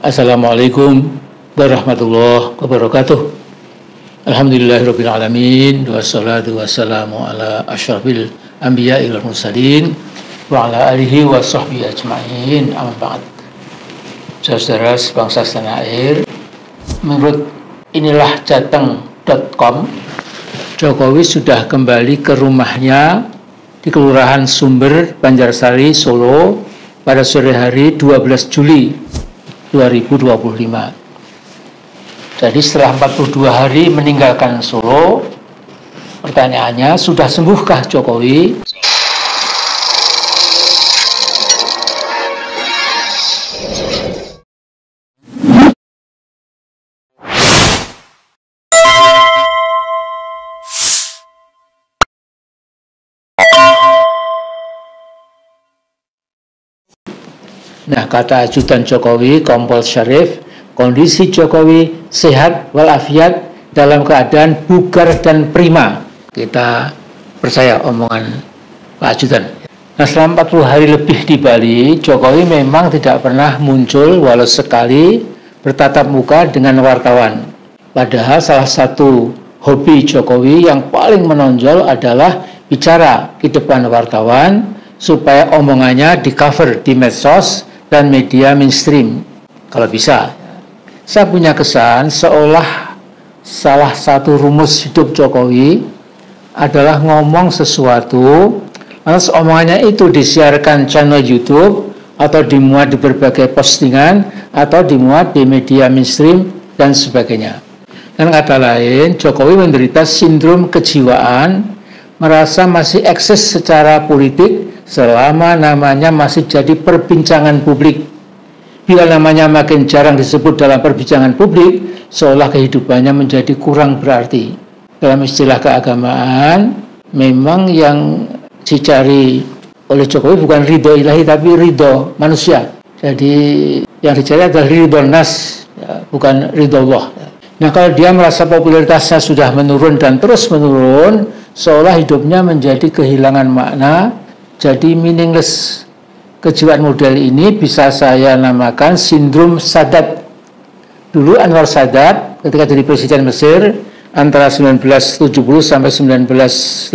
Assalamualaikum warahmatullahi wabarakatuh. Alhamdulillahirabbil alamin wassalatu wassalamu ala asyrafil anbiya'i wal mursalin wa ala alihi wa sahbihi ajma'in. Amma ba'd. Saudara sebangsa setanah air, menurut inilah jateng.com, Jokowi sudah kembali ke rumahnya di Kelurahan Sumber, Banjarsari, Solo pada sore hari 12 Juli 2025. Jadi setelah 42 hari meninggalkan Solo, pertanyaannya, sudah sembuhkah Jokowi? Nah, kata ajudan Jokowi, Kompol Syarif, kondisi Jokowi sehat walafiat dalam keadaan bugar dan prima. Kita percaya omongan Pak Ajudan. Nah, selama 40 hari lebih di Bali, Jokowi memang tidak pernah muncul walau sekali bertatap muka dengan wartawan. Padahal salah satu hobi Jokowi yang paling menonjol adalah bicara di depan wartawan supaya omongannya di-cover di medsos dan media mainstream kalau bisa. Saya punya kesan seolah salah satu rumus hidup Jokowi adalah ngomong sesuatu, lalu omongannya itu disiarkan channel YouTube atau dimuat di berbagai postingan atau dimuat di media mainstream dan sebagainya. Dan kata lain, Jokowi menderita sindrom kejiwaan, merasa masih eksis secara politik selama namanya masih jadi perbincangan publik. Bila namanya makin jarang disebut dalam perbincangan publik, seolah kehidupannya menjadi kurang berarti. Dalam istilah keagamaan, memang yang dicari oleh Jokowi bukan ridho ilahi, tapi ridho manusia. Jadi yang dicari adalah ridho nas, ya, bukan ridho Allah. Nah, kalau dia merasa popularitasnya sudah menurun dan terus menurun, seolah hidupnya menjadi kehilangan makna, jadi meaningless. Kejiwaan model ini bisa saya namakan sindrom Sadat. Dulu Anwar Sadat ketika jadi presiden Mesir antara 1970 sampai 1981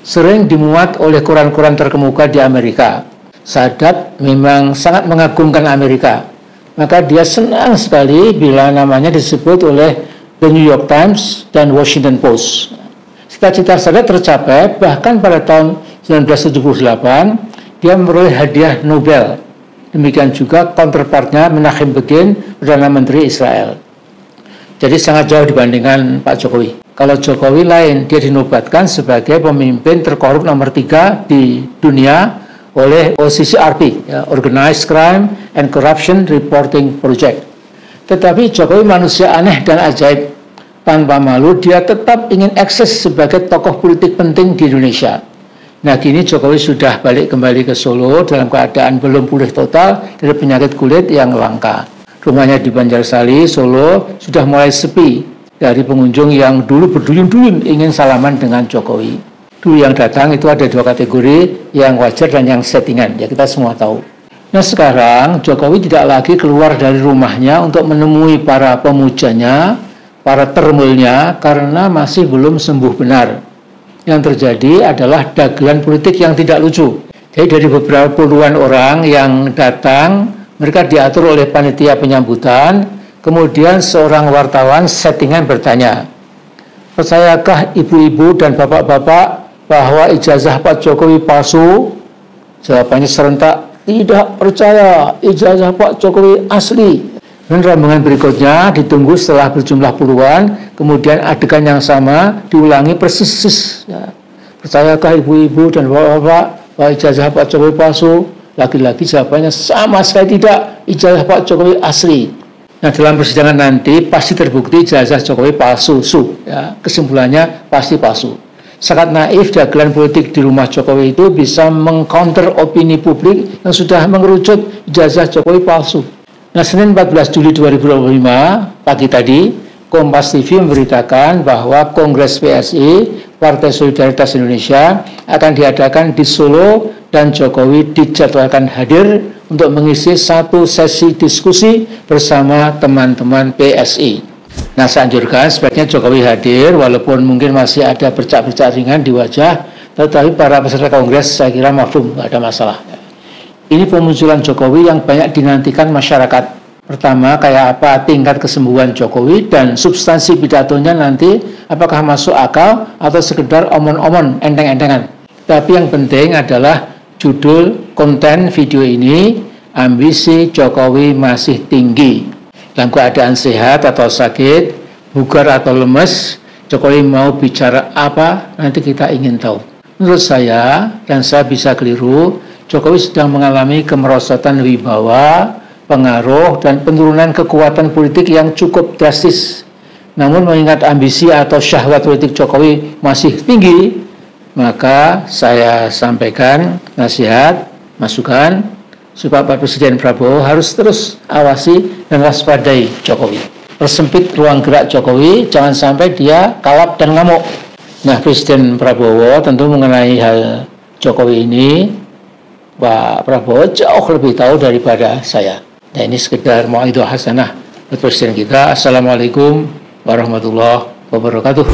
sering dimuat oleh koran-koran terkemuka di Amerika. Sadat memang sangat mengagumkan Amerika. Maka dia senang sekali bila namanya disebut oleh The New York Times dan Washington Post. Cita-cita Sadat tercapai, bahkan pada tahun 1978 dia memperoleh hadiah Nobel. Demikian juga counterpartnya Menachem Begin, Perdana Menteri Israel. Jadi sangat jauh dibandingkan Pak Jokowi. Kalau Jokowi lain, dia dinobatkan sebagai pemimpin terkorup nomor 3 di dunia oleh OCCRP, ya, Organized Crime and Corruption Reporting Project. Tetapi Jokowi manusia aneh dan ajaib. Tanpa malu, dia tetap ingin eksis sebagai tokoh politik penting di Indonesia. Nah, kini Jokowi sudah balik kembali ke Solo dalam keadaan belum pulih total dari penyakit kulit yang langka. Rumahnya di Banjarsari, Solo sudah mulai sepi dari pengunjung yang dulu berduyun-duyun ingin salaman dengan Jokowi. Dulu yang datang itu ada 2 kategori, yang wajar dan yang settingan, ya kita semua tahu. Nah, sekarang Jokowi tidak lagi keluar dari rumahnya untuk menemui para pemujanya, para termulnya, karena masih belum sembuh benar. Yang terjadi adalah dagelan politik yang tidak lucu. Jadi dari beberapa puluhan orang yang datang, mereka diatur oleh panitia penyambutan, kemudian seorang wartawan settingan bertanya, "Percayakah ibu-ibu dan bapak-bapak bahwa ijazah Pak Jokowi palsu?" Jawabannya serentak, "Tidak percaya, ijazah Pak Jokowi asli." Dan rombongan berikutnya ditunggu setelah berjumlah puluhan, kemudian adegan yang sama diulangi persis. Ya. "Percayakah ibu-ibu dan bapak-bapak bahwa ijazah Pak Jokowi palsu?" Lagi-lagi jawabannya sama sekali tidak, ijazah Pak Jokowi asli. Nah, dalam persidangan nanti pasti terbukti ijazah Jokowi palsu. Ya. Kesimpulannya pasti palsu. Sangat naif dagelan politik di rumah Jokowi itu bisa mengcounter opini publik yang sudah mengerucut ijazah Jokowi palsu. Nah, Senin 14 Juli 2025 pagi tadi, Kompas TV memberitakan bahwa Kongres PSI, Partai Solidaritas Indonesia, akan diadakan di Solo dan Jokowi dijadwalkan hadir untuk mengisi satu sesi diskusi bersama teman-teman PSI. Nah, saya anjurkan sebaiknya Jokowi hadir, walaupun mungkin masih ada bercak-bercak ringan di wajah, tetapi para peserta kongres saya kira mafhum, nggak ada masalah. Ini pemunculan Jokowi yang banyak dinantikan masyarakat. Pertama, kayak apa tingkat kesembuhan Jokowi, dan substansi pidatonya nanti apakah masuk akal atau sekedar omon-omon, enteng-entengan. Tapi yang penting adalah judul konten video ini, ambisi Jokowi masih tinggi. Dalam keadaan sehat atau sakit, bugar atau lemes, Jokowi mau bicara apa, nanti kita ingin tahu. Menurut saya, dan saya bisa keliru, Jokowi sedang mengalami kemerosotan wibawa, pengaruh, dan penurunan kekuatan politik yang cukup drastis. Namun mengingat ambisi atau syahwat politik Jokowi masih tinggi, maka saya sampaikan nasihat, masukan, supaya Pak Presiden Prabowo harus terus awasi dan waspadai Jokowi. Persempit ruang gerak Jokowi, jangan sampai dia kalap dan ngamuk. Nah, Presiden Prabowo tentu mengenai hal Jokowi ini, Pak Prabowo jauh lebih tahu daripada saya. Nah, ini sekedar mau'idhah hasanah buat Presiden kita. Assalamualaikum warahmatullahi wabarakatuh.